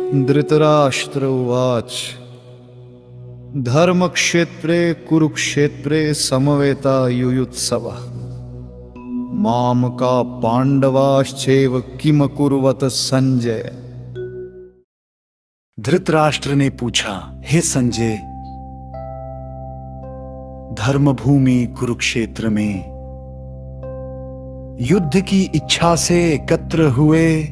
धृतराष्ट्र उवाच धर्मक्षेत्रे कुरुक्षेत्रे समवेतायुयुत्सवः मामका पांडवाश्चैव किमकुर्वत संजय। धृतराष्ट्र ने पूछा, हे संजय, धर्मभूमि कुरुक्षेत्र में युद्ध की इच्छा से एकत्र हुए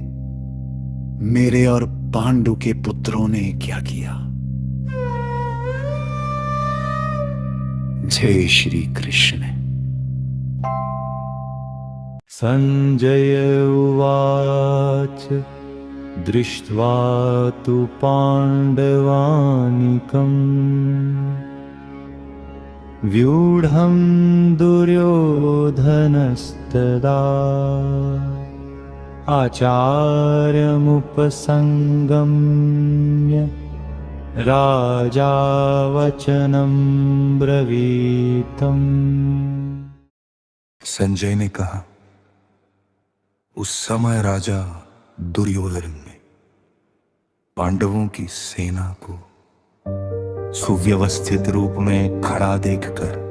मेरे और पांडु के पुत्रों ने क्या किया? जय श्री कृष्ण। संजय उवाच दृष्ट्वा तु पाण्डवानीकम् व्यूढं दुर्योधनस्तदा आचार्यमुपसंगम्य राजा वचनं ब्रवीतम्। संजय ने कहा, उस समय राजा दुर्योधन ने पांडवों की सेना को सुव्यवस्थित रूप में खड़ा देखकर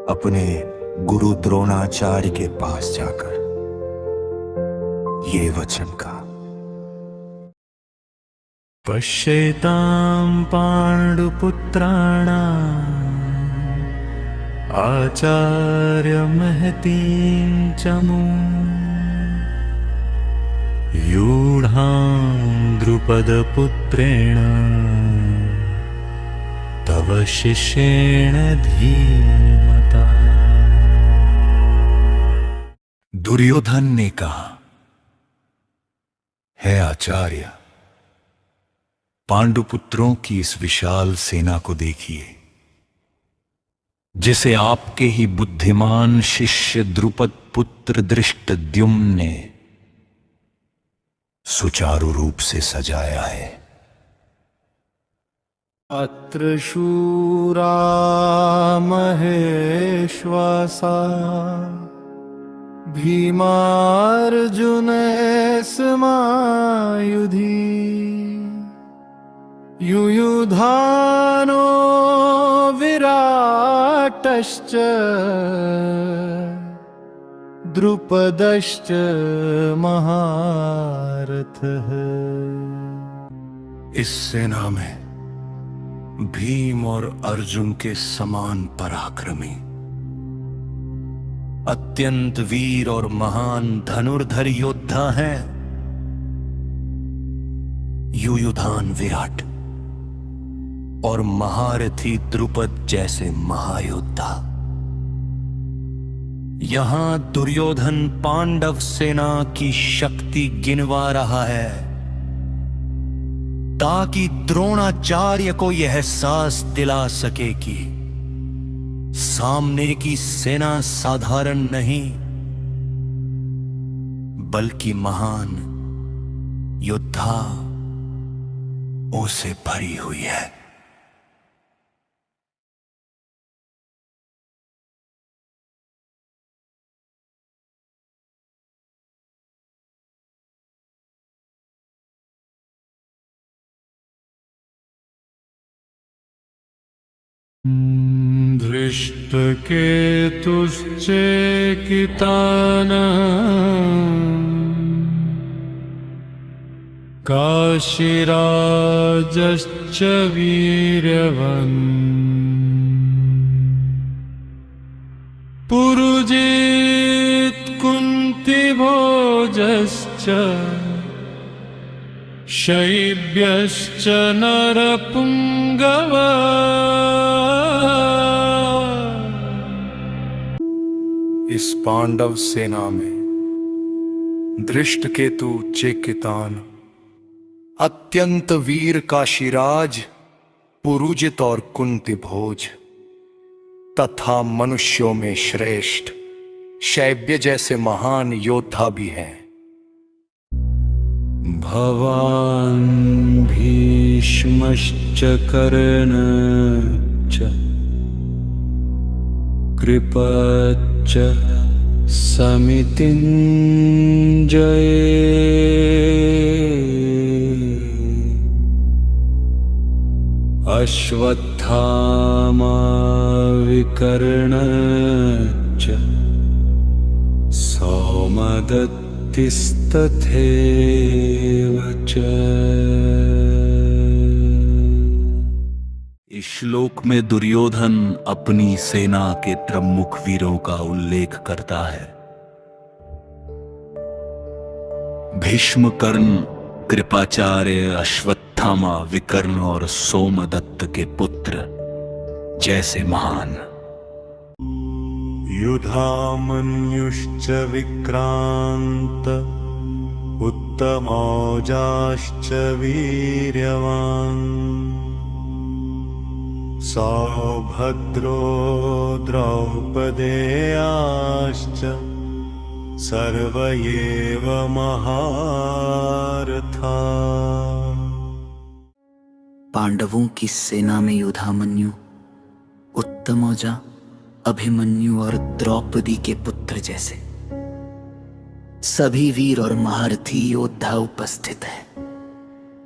अपने गुरु द्रोणाचार्य के पास जाकर ये वचन कहा, पश्येतां पाण्डुपुत्राणाम् आचार्यमहतीं च यूढां द्रुपदपुत्रेण तव शिष्येण धीमता। दुर्योधन ने कहा, है आचार्य, पांडुपुत्रों की इस विशाल सेना को देखिए, जिसे आपके ही बुद्धिमान शिष्य द्रुपद पुत्र धृष्टद्युम्न ने सुचारू रूप से सजाया है। अत्र शूरा महेश्वासा भीमार्जुने समायुधि युयुधानो विराटश्च द्रुपदश्च महारथः। इस सेना में भीम और अर्जुन के समान पराक्रमी, अत्यंत वीर और महान धनुर्धर योद्धा हैं युयुधान विराट और महारथी द्रुपद जैसे महायोद्धा। यहां दुर्योधन पांडव सेना की शक्ति गिनवा रहा है ताकि द्रोणाचार्य को यह एहसास दिला सके कि सामने की सेना साधारण नहीं बल्कि महान योद्धाओं से भरी हुई है। धृष्टकेतुश्चेकितानः काशीराजश्च वीर्यवन् पुरुजित् कुन्तिभोजश्च शैब्यश्च नरपुङ्गवा। इस पांडव सेना में धृष्टकेतु चेकितान, अत्यंत वीर काशीराज, पुरुजित और कुंती भोज तथा मनुष्यों में श्रेष्ठ शैब्य जैसे महान योद्धा भी हैं। भवान् भीष्मश्च कर्णश्च कृपश्च समितिञ्जये अश्वत्थामा विकर्णश्च सौमदत्तिस्तथैव च। इस श्लोक में दुर्योधन अपनी सेना के प्रमुख वीरों का उल्लेख करता है। भीष्म, कर्ण, कृपाचार्य, अश्वत्थामा, विकर्ण और सोमदत्त के पुत्र जैसे महान। युधामन्युश्च विक्रांत उत्तमौजाश्च वीर्यवान् सौभद्रो द्रौपदेयाश्च सर्व एव महारथा। पांडवों की सेना में युधामन्यु, उत्तमौजा, अभिमन्यु और द्रौपदी के पुत्र जैसे सभी वीर और महारथी योद्धा उपस्थित हैं,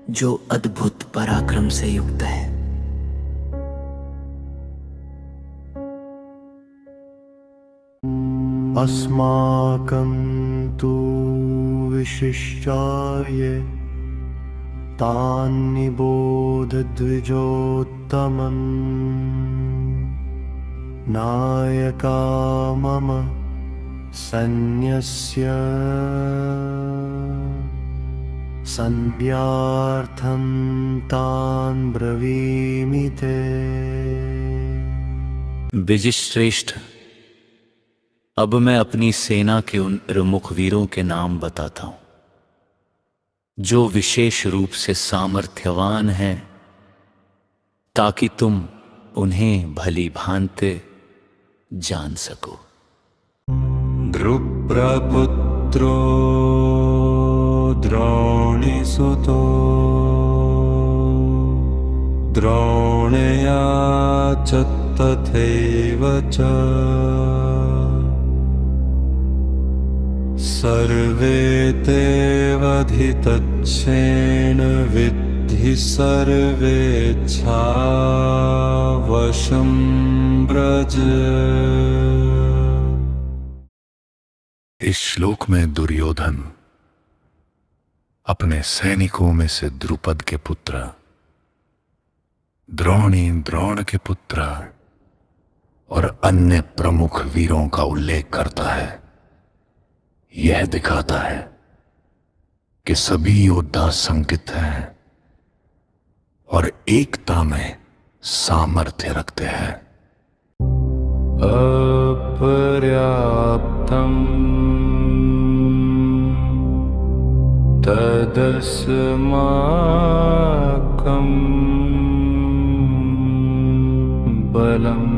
जो अद्भुत पराक्रम से युक्त है। अस्माकं तु विशिष्टाय तान्निबोध द्विजोत्तमम् नायका मम सैन्यस्य संज्ञार्थं तान् ब्रवीमि ते। विजिश्रेष्ठ, अब मैं अपनी सेना के उन प्रमुख वीरों के नाम बताता हूं, जो विशेष रूप से सामर्थ्यवान हैं, ताकि तुम उन्हें भली भांति जान सको। द्रुप्रपुत्रो द्रोणीसुतो द्रोणया च तथैव च सर्वे तेऽवधितच्छेन विद्धि सर्वेच्छावशं व्रज। इस श्लोक में दुर्योधन अपने सैनिकों में से द्रुपद के पुत्र, द्रोणी, द्रोण के पुत्र और अन्य प्रमुख वीरों का उल्लेख करता है। यह दिखाता है कि सभी योद्धा संकित हैं और एकता में सामर्थ्य रखते हैं। अपर्याप्तं तदस्माकं बलम्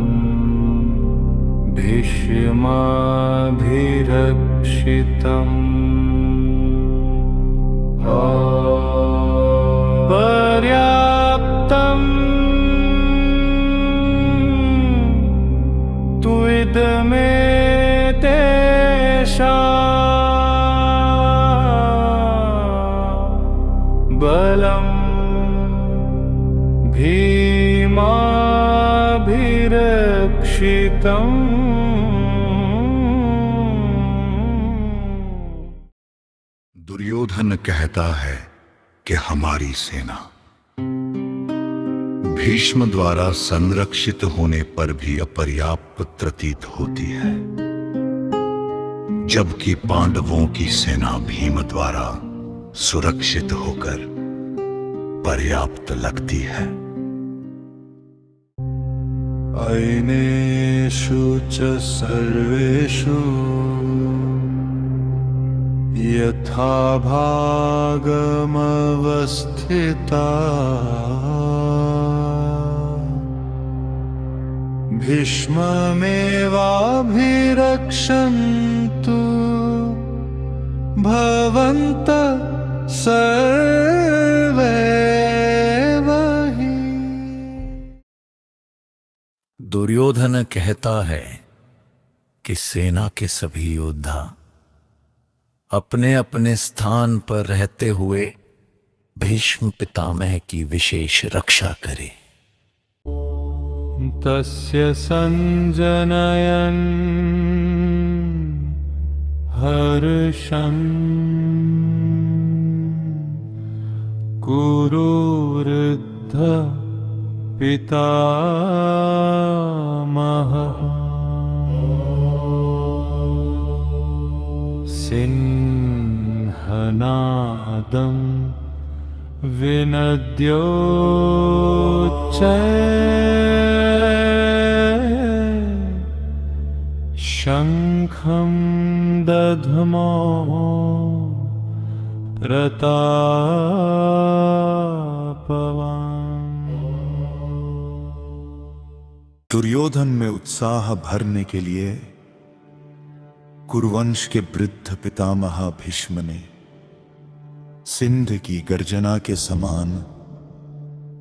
भीष्माभिरक्षितम्। पर्याप्तम् तु इदमे तेषाम् बलम् भीमाभिरक्षितम्। दुर्योधन कहता है कि हमारी सेना भीष्म द्वारा संरक्षित होने पर भी अपर्याप्त प्रतीत होती है, जबकि पांडवों की सेना भीम द्वारा सुरक्षित होकर पर्याप्त लगती है। ऐनेषु च सर्वेषु यथा भागमवस्थिता भीष्ममेवाभिरक्षन्तु भवन्तः सर्वैव हि। दुर्योधन कहता है कि सेना के सभी योद्धा अपने अपने स्थान पर रहते हुए भीष्म पितामह की विशेष रक्षा करें। तस्य सञ्जनयन् हर्षम् कुरु वृद्ध पितामहः सिंहनादम् विनद्योच्चैः शङ्खं दध्मो प्रतापवान्। दुर्योधन में उत्साह भरने के लिए कुरुवंश के वृद्ध पितामह भीष्म ने सिंध की गर्जना के समान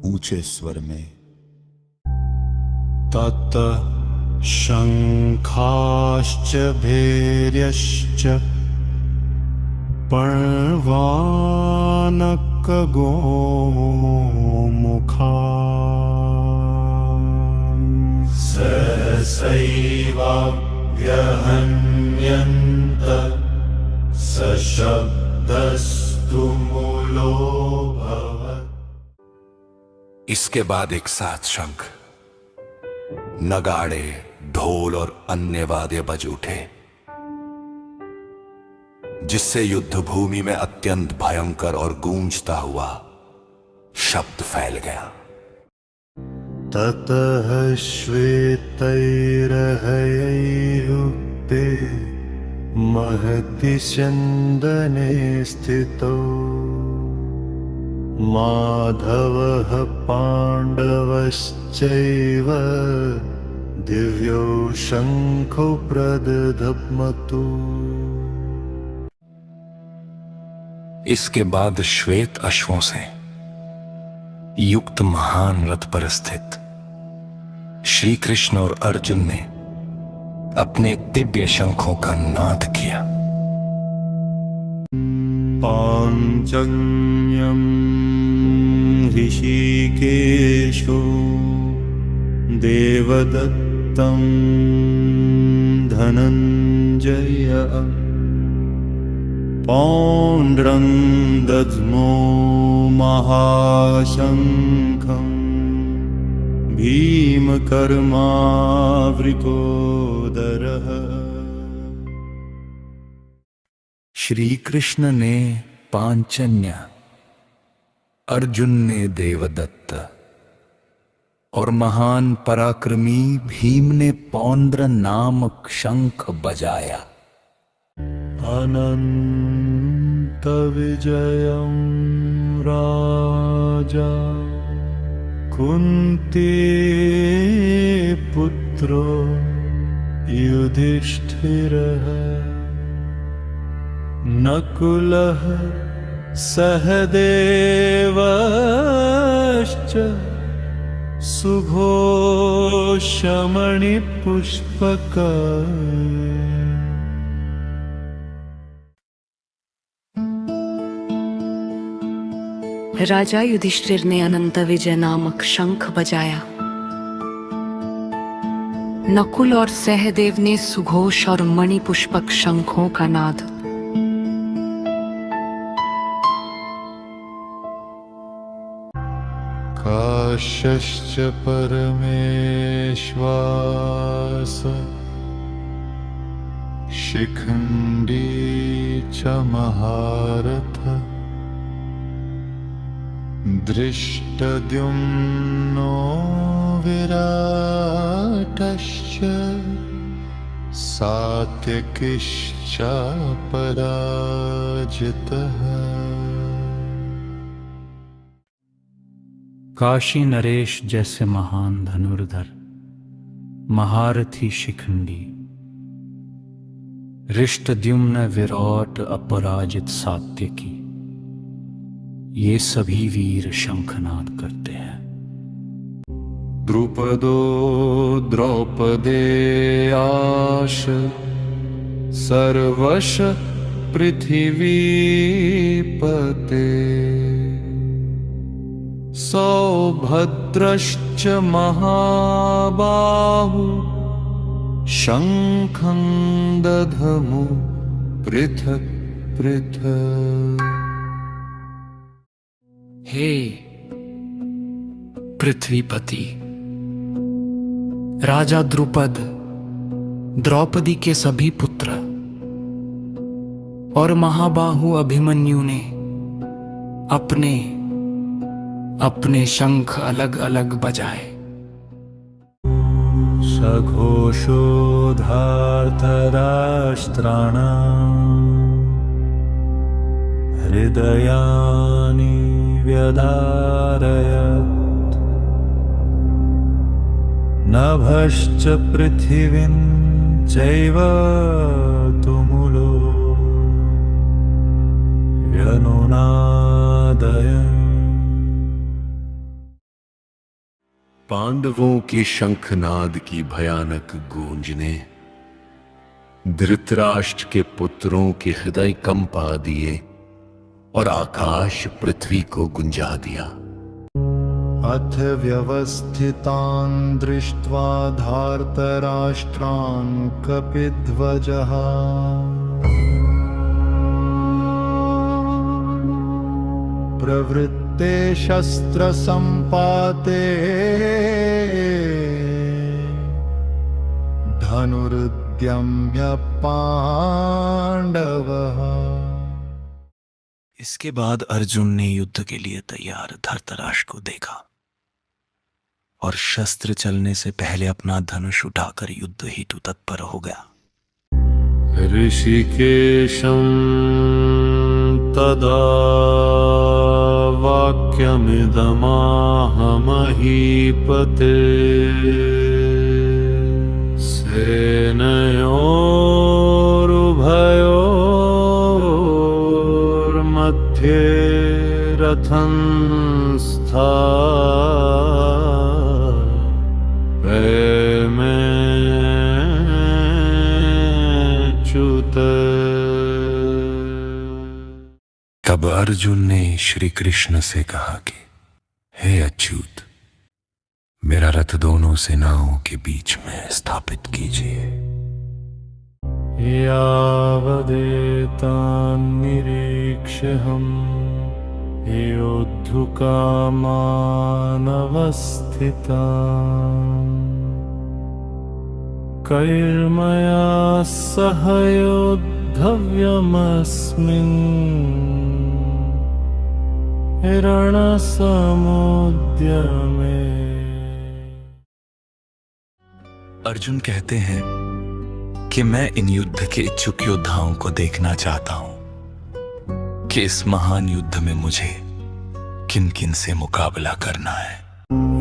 ऊंचे स्वर में तत शंखाश्च भैर्यश्च पर्वानकगोमुखा सहसैवाभ्यहन्यन्त सशब्दस्तु मूलो भवत्। इसके बाद एक साथ शंख, नगाड़े, ढोल और अन्य वाद्य बज उठे, जिससे युद्ध भूमि में अत्यंत भयंकर और गूंजता हुआ शब्द फैल गया। ततः श्वेतैरहयैरुक्ते महति स्यन्दने स्थितो माधवः पाण्डवश्चैव दिव्यो शङ्खो प्रदधमतु। इसके बाद श्वेत अश्वों से युक्त महान रथ पर स्थित श्री कृष्ण और अर्जुन ने अपने दिव्य शंखों का नाद किया। पाञ्चन्यं ऋषिकेशो देवदत्तं धनञ्जय पौण्ड्रं दध्मो महाशङ्खं भीमकर्मावृकोदरः। श्री कृष्ण ने पांचन्य, अर्जुन ने देवदत्त और महान पराक्रमी भीम ने पौंड्र नामक शंख बजाया। अनंत विजयं राजा कुंती पुत्रो युधिष्ठिरः नकुलः सहदेवश्च सुघोषमणिपुष्पकः। राजा युधिष्ठिर ने अनंत विजय नामक शंख बजाया। नकुल और सहदेव ने सुघोष और मणिपुष्पक शंखों का नाद। काश्यश्च परमेश्वास शिखण्डी च महारथ दृष्टद्युम्नो विराटश्च सात्यकिश्चापराजितः। काशी नरेश जैसे महान धनुर्धर, महारथी शिखंडी, रिष्टद्युम्न विराट अपराजित सात्यकी, ये सभी वीर शंखनाद करते हैं। द्रुपदो द्रौपदेयाश सर्वश पृथिवीपते सौभद्रो भद्रश्च महाबाहु शङ्खं दधमु पृथक् पृथक्। हे पृथ्वीपति, राजा द्रुपद, द्रौपदी के सभी पुत्र और महाबाहु अभिमन्यु ने अपने अपने शंख अलग अलग बजाए। सघोषोधार्तराष्ट्राणाम् हृदयानि व्यधारयत् नभश्च पृथिवीं चैव तुमुलो व्यनुनादयन्। पांडवों के शंखनाद की भयानक गूंज ने धृतराष्ट्र के पुत्रों के हृदय कंपा दिए और आकाश पृथ्वी को गुंजा दिया। अथ व्यवस्थितान् दृष्ट्वा धार्तराष्ट्रान् कपिध्वजः प्रवृत्ते शस्त्रसम्पाते धनुरुद्यम्य पाण्डवः। इसके बाद अर्जुन ने युद्ध के लिए तैयार धृतराष्ट्र को देखा और शस्त्र चलने से पहले अपना धनुष उठाकर युद्ध हेतु तत्पर हो गया। ऋषिकेशं तदा वाक्यमिदमाहमहीपते सेनयोरुभयोर्मध्ये रथं स्था तब अर्जुन ने श्री कृष्ण से कहा कि हे अच्युत, मेरा रथ दोनों सेनाओं के बीच में स्थापित कीजिए। यावदेतान्निरीक्ष्यहम् योद्धुकामानवस्थितान् कैर्मया सह योद्धव्यमस्मिन् रणसमुद्यमे। अर्जुन कहते हैं कि मैं इन युद्ध के इच्छुक योद्धाओं को देखना चाहता हूं कि इस महान युद्ध में मुझे किन किन से मुकाबला करना है।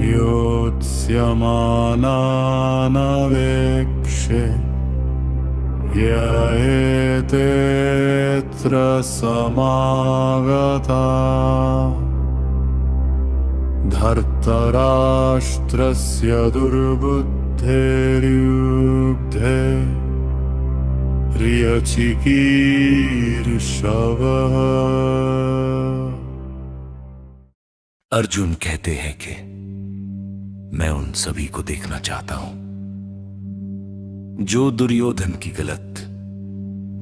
योत्स्यमानानवेक्ष्य येतेऽत्र समागता धर्तराष्ट्रस्य दुर्बुद्धेर्युद्धे प्रियचिकीर्षवः। अर्जुन कहते हैं कि मैं उन सभी को देखना चाहता हूं जो दुर्योधन की गलत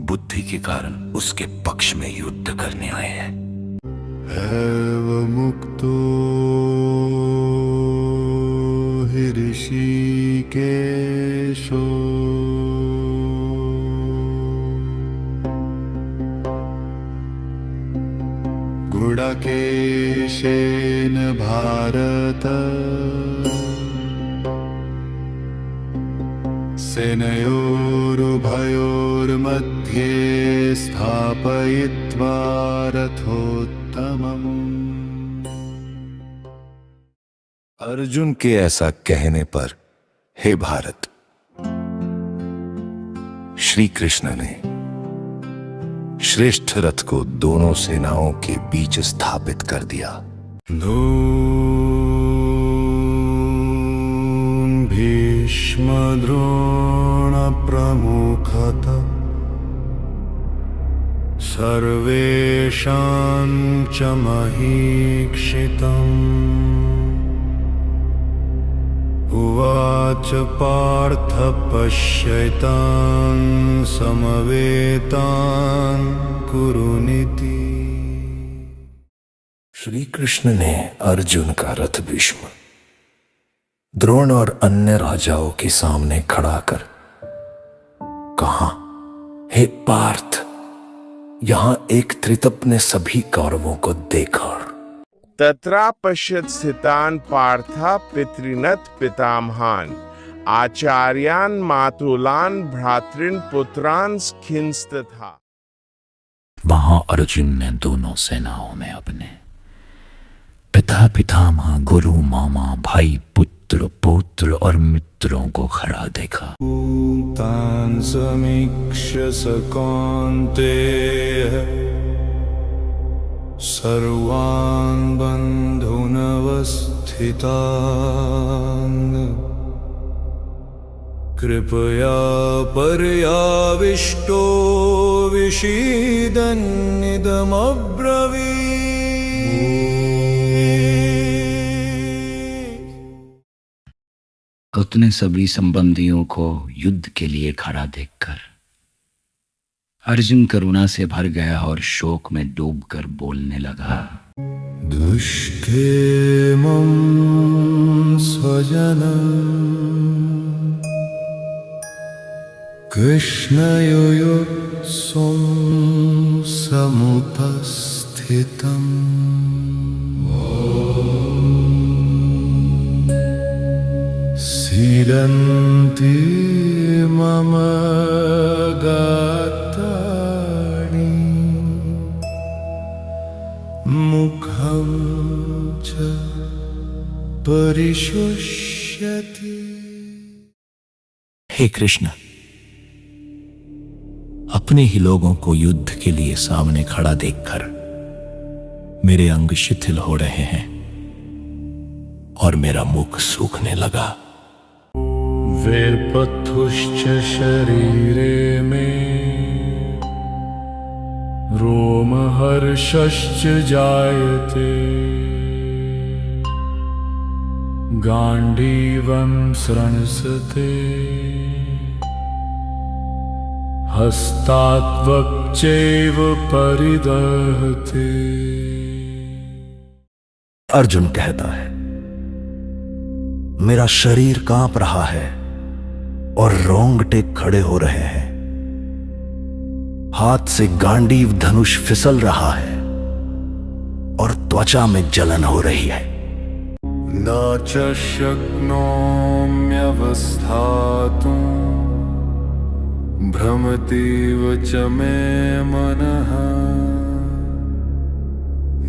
बुद्धि के कारण उसके पक्ष में युद्ध करने आए हैं। एवमुक्तो हि ऋषिकेशो गुडकेशेन भारत सेनयोरुभयोर्मध्ये स्थापयित्वा रथोत्तमम्। अर्जुन के ऐसा कहने पर हे भारत, श्री कृष्ण ने श्रेष्ठ रथ को दोनों सेनाओं के बीच स्थापित कर दिया। भीष्मद्रोण प्रमुखतः सर्वेषां च महीक्षितम् उवाच पार्थ पश्यतान् समवेतान् कुरुनीति। श्री कृष्ण ने अर्जुन का रथ भीष्म, द्रोण और अन्य राजाओं के सामने खड़ा कर कहा, हे पार्थ, यहां एक त्रितप ने सभी कौरवों को देखा। तत्रा पश्यत स्थितान् पार्था पितृनत पितामहान् आचार्यान् मातुलान् भ्रातृन् पुत्रान् खिंस्तथा। वहां अर्जुन ने दोनों सेनाओं में अपने पिता, पितामह, गुरु, मामा, भाई, पुत्र, पौत्र और मित्रों को खड़ा देखा। तान् समीक्ष्य स कौन्तेय सर्वान् बन्धूनवस्थितान् कृपया पर्याविष्टो विषीदन्निदमब्रवीत्। उसने सभी संबंधियों को युद्ध के लिए खड़ा देखकर अर्जुन करुणा से भर गया और शोक में डूबकर बोलने लगा। दुष्केमं स्वजनं कृष्णयुयुत्सुं समुपस्थितम् सीदन्ति मम गात्राणि मुखं च परिशुष्यति। हे कृष्ण, अपने ही लोगों को युद्ध के लिए सामने खड़ा देखकर मेरे अंग शिथिल हो रहे हैं और मेरा मुख सूखने लगा। वेपथुश्च शरीरे मे रोमहर्षश्च जायते गाण्डीवं स्रंसते हस्तात्वक्चैव परिदहते। अर्जुन कहता है, मेरा शरीर कांप रहा है और रोंगटे खड़े हो रहे हैं। हाथ से गांडीव धनुष फिसल रहा है और त्वचा में जलन हो रही है। न च शक्नोम्यवस्थातुं भ्रमतीव च मे मनः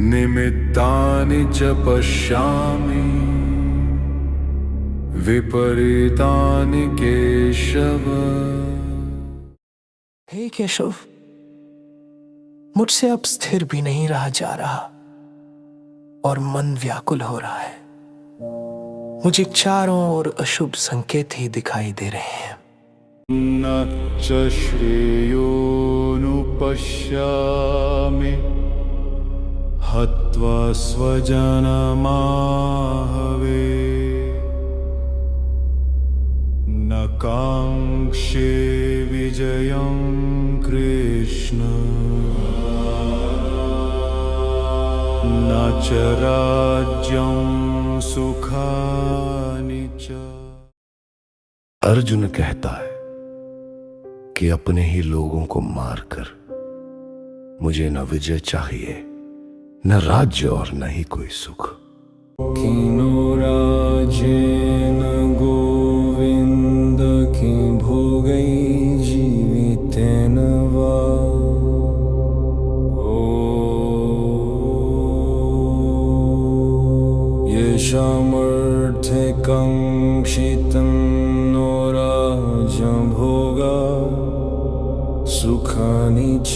निमित्तानि च पश्यामि विपरीतानि केशव। हे केशव, मुझसे अब स्थिर भी नहीं रहा जा रहा और मन व्याकुल हो रहा है। मुझे चारों ओर अशुभ संकेत ही दिखाई दे रहे हैं। न च श्रेयोनुपश्यामि हत्वा स्वजनमाहवे न काङ्क्षे विजयं कृष्ण न च राज्यं सुखानि च। अर्जुन कहता है कि अपने ही लोगों को मारकर मुझे न विजय चाहिए, न राज्य और न ही कोई सुख। किनो राज्येन गोविन्द कि भोगै जीवितेन वा। येषामर्थे काङ्क्षितं नो राज्यं भोगा सुखानि च।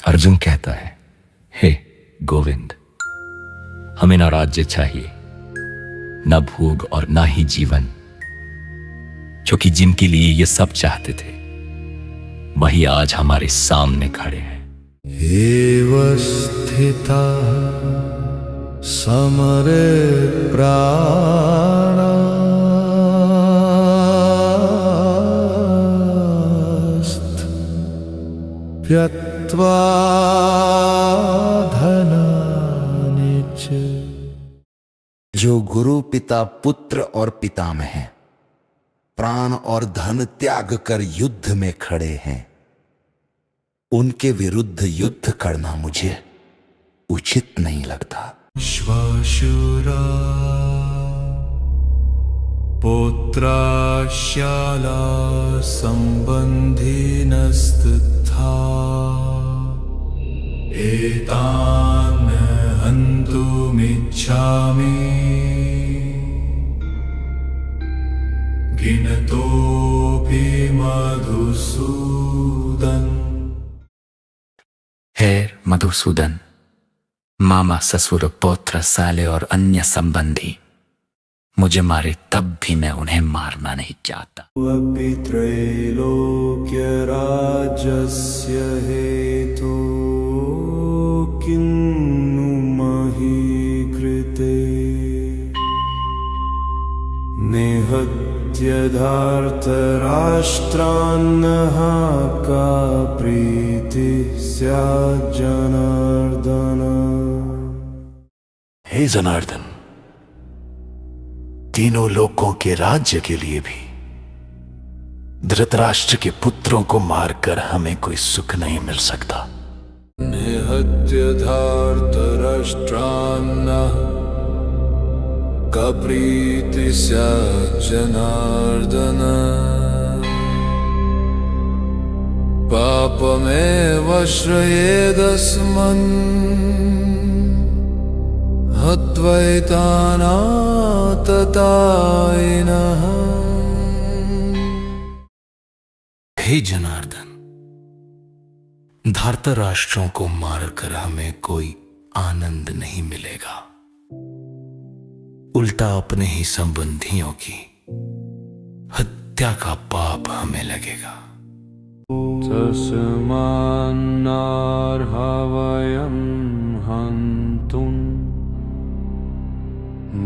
अर्जुन कहता है, हे गोविंद, हमें ना राज्य चाहिए, न भोग और ना ही जीवन, क्योंकि जिनके लिए ये सब चाहते थे वही आज हमारे सामने खड़े हैं। एव स्थिता समरे प्राणास्त त्यक्त्वा धनानि च। जो गुरु पिता पुत्र और पितामह हैं, प्राण और धन त्याग कर युद्ध में खड़े हैं, उनके विरुद्ध युद्ध करना मुझे उचित नहीं लगता। श्वाशुरा पुत्राश्याला संबन्धिनस्तथा एतान् हन्तुमिच्छामि गिनतोऽपि मधुसूदन। हे मधुसूदन, मामा, ससुर, पौत्र, साले और अन्य संबंधी मुझे मारे तब भी मैं उन्हें मारना नहीं चाहता। अपि त्रैलोक्यराज्यस्य हेतु किन्नु मही कृते निहत्य धार्तराष्ट्रान्नः का प्रीति स्यात् जनार्दन। हे जनार्दन, तीनों लोकों के राज्य के लिए भी धृतराष्ट्र के पुत्रों को मारकर हमें कोई सुख नहीं मिल सकता। निहत्य धार्तराष्ट्रान्नः का प्रीति स्यात् जनार्दन। पापमेव श्रयेदस्मन् हत्वैतानाततायिनः। हे जनार्दन, धृतराष्ट्रों को मारकर हमें कोई आनंद नहीं मिलेगा, उल्टा अपने ही संबंधियों की हत्या का पाप हमें लगेगा। तस्मान्नार्हा वयं हन्तुं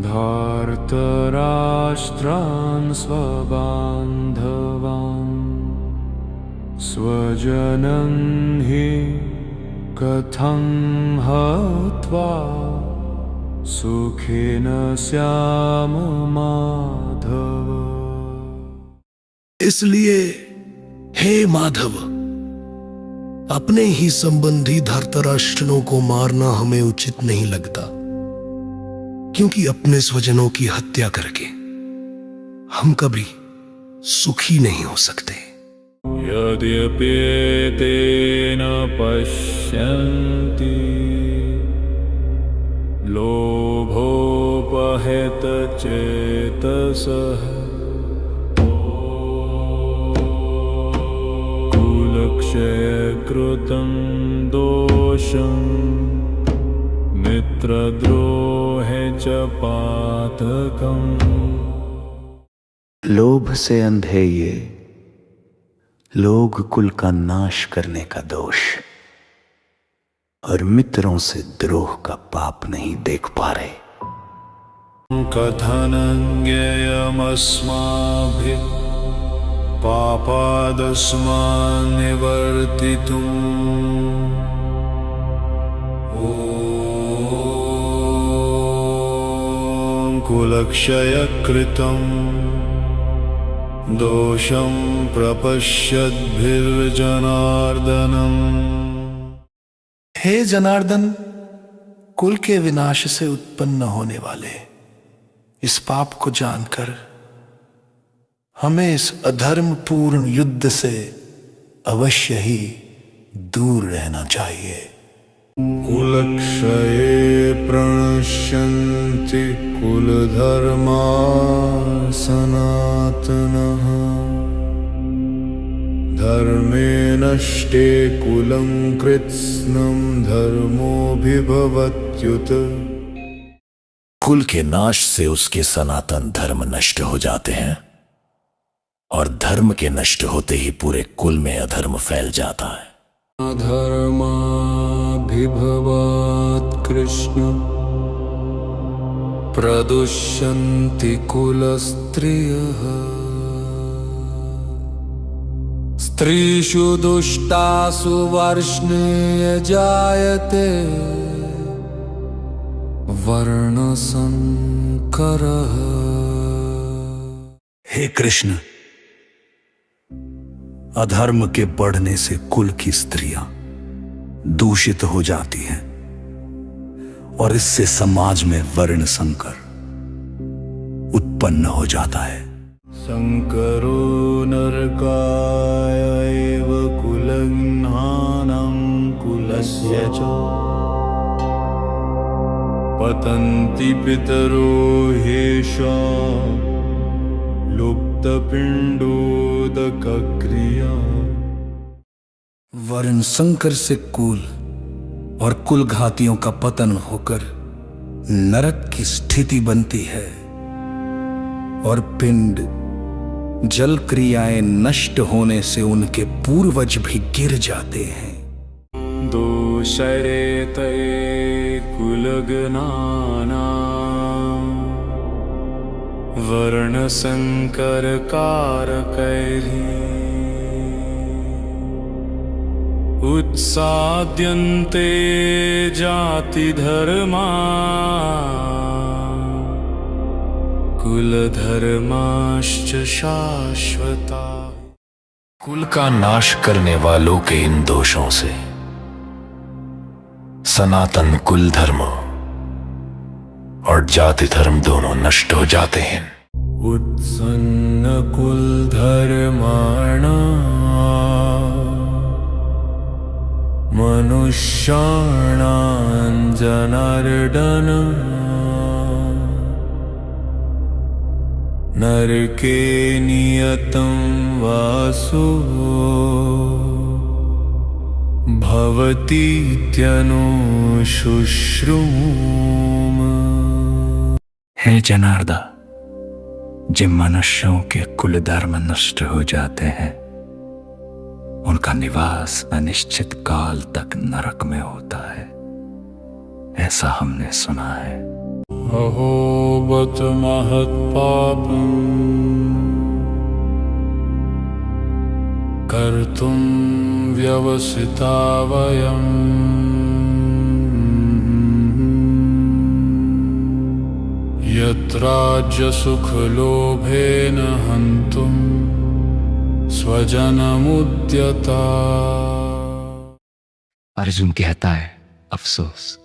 धार्तराष्ट्रान् स्वबान्धवान् स्वजनं हि कथं हत्वा सुखेन स्याम माधव। इसलिए हे माधव, अपने ही संबंधी धृतराष्ट्रों को मारना हमें उचित नहीं लगता, क्योंकि अपने स्वजनों की हत्या करके हम कभी सुखी नहीं हो सकते। यद्यपि तेन पश्यन्ति लोभोपहत चेतसः कुलक्षयकृतं दोषं मित्रद्रोहे च पातकम्। लोभ से अंधे ये लोग कुल का नाश करने का दोष और मित्रों से द्रोह का पाप नहीं देख पा रहे। कथनं ज्ञेयमस्माभिः पापादस्मान् निवर्तितुम् ॐ कुलक्षयकृतं दोषं प्रपश्यद्भिर्जनार्दनम्। हे जनार्दन, कुल के विनाश से उत्पन्न होने वाले इस पाप को जानकर हमें इस अधर्म पूर्ण युद्ध से अवश्य ही दूर रहना चाहिए। कुलक्षये प्रणश्यन्ति कुलधर्मा सनातनः धर्मे नष्टे कुलं कृत्स्नं धर्मोऽभिभवत्युत। कुल के नाश से उसके सनातन धर्म नष्ट हो जाते हैं और धर्म के नष्ट होते ही पूरे कुल में अधर्म फैल जाता है। धर्माभिभवात् कृष्ण प्रदुष्यन्ति कुलस्त्रियः स्त्रीषु दुष्टासु वर्ष्णेय जायते वर्णसंकरः। हे कृष्ण, अधर्म के बढ़ने से कुल की स्त्रियां दूषित हो जाती हैं और इससे समाज में वर्ण संकर उत्पन्न हो जाता है। संकरो नरकाय एव कुलघ्नानां कुलस्य च पतन्ति पितरो ह्येषां लुप्तपिण्डोदकक्रिया। वर्ण संकर से कुल और कुल घातियों का पतन होकर नरक की स्थिति बनती है और पिंड जल क्रियाएं नष्ट होने से उनके पूर्वज भी गिर जाते हैं। दोषरेते कुलघ्नानां वर्णसंकरकारकैः उत्साद्यन्ते जातिधर्मा कुलधर्माश्च शाश्वता। कुल का नाश करने वालों के इन दोषों से सनातन कुल धर्म और जाति धर्म दोनों नष्ट हो जाते हैं। उत्सन्न कुल धर्माणां मनुष्याणां जनार्दन नरके नियतं वासो भवतीत्यनुशुश्रुम। हे जनार्दन, जिन मनुष्यों के कुल धर्म नष्ट हो जाते हैं उनका निवास अनिश्चित काल तक नरक में होता है, ऐसा हमने सुना है। अहो बत महत्पापं कर्तुं व्यवसिता वयम् यत्राज्यसुखलोभेन हन्तुं स्वजनमुद्यता। अर्जुन कहता है, अफसोस,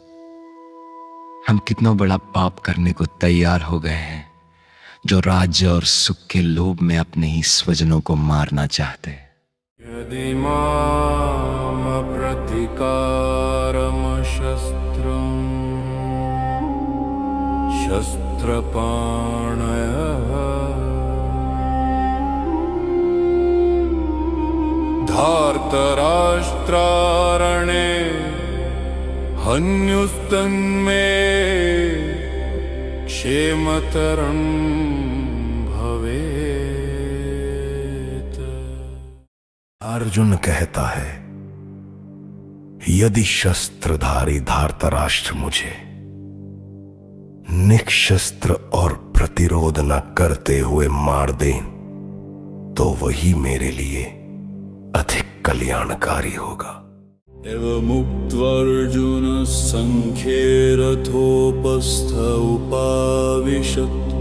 हम कितना बड़ा पाप करने को तैयार हो गए हैं जो राज्य और सुख के लोभ में अपने ही स्वजनों को मारना चाहते हैं। यदि माम प्रतिकारम शस्त्रं शस्त्रपाणयः धार्तराष्ट्रारणे हन्युस्तन्मे क्षेमतरं भवेत्। अर्जुन कहता है, यदि शस्त्रधारी धार्तराष्ट्र मुझे निक्षस्त्र और प्रतिरोध न करते हुए मार दें तो वही मेरे लिए अधिक कल्याणकारी होगा। एवमुक्त्वार्जुन संख्ये रथोपस्थ उपाविशत्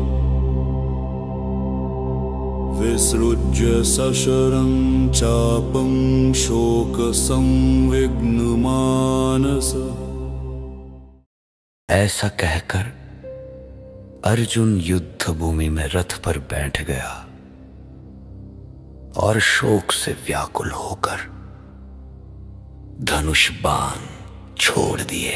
विसृज्य सशरं चापं शोकसंविघ्नमानस। ऐसा कहकर अर्जुन युद्ध भूमि में रथ पर बैठ गया और शोक से व्याकुल होकर धनुष बाण छोड़ दिए।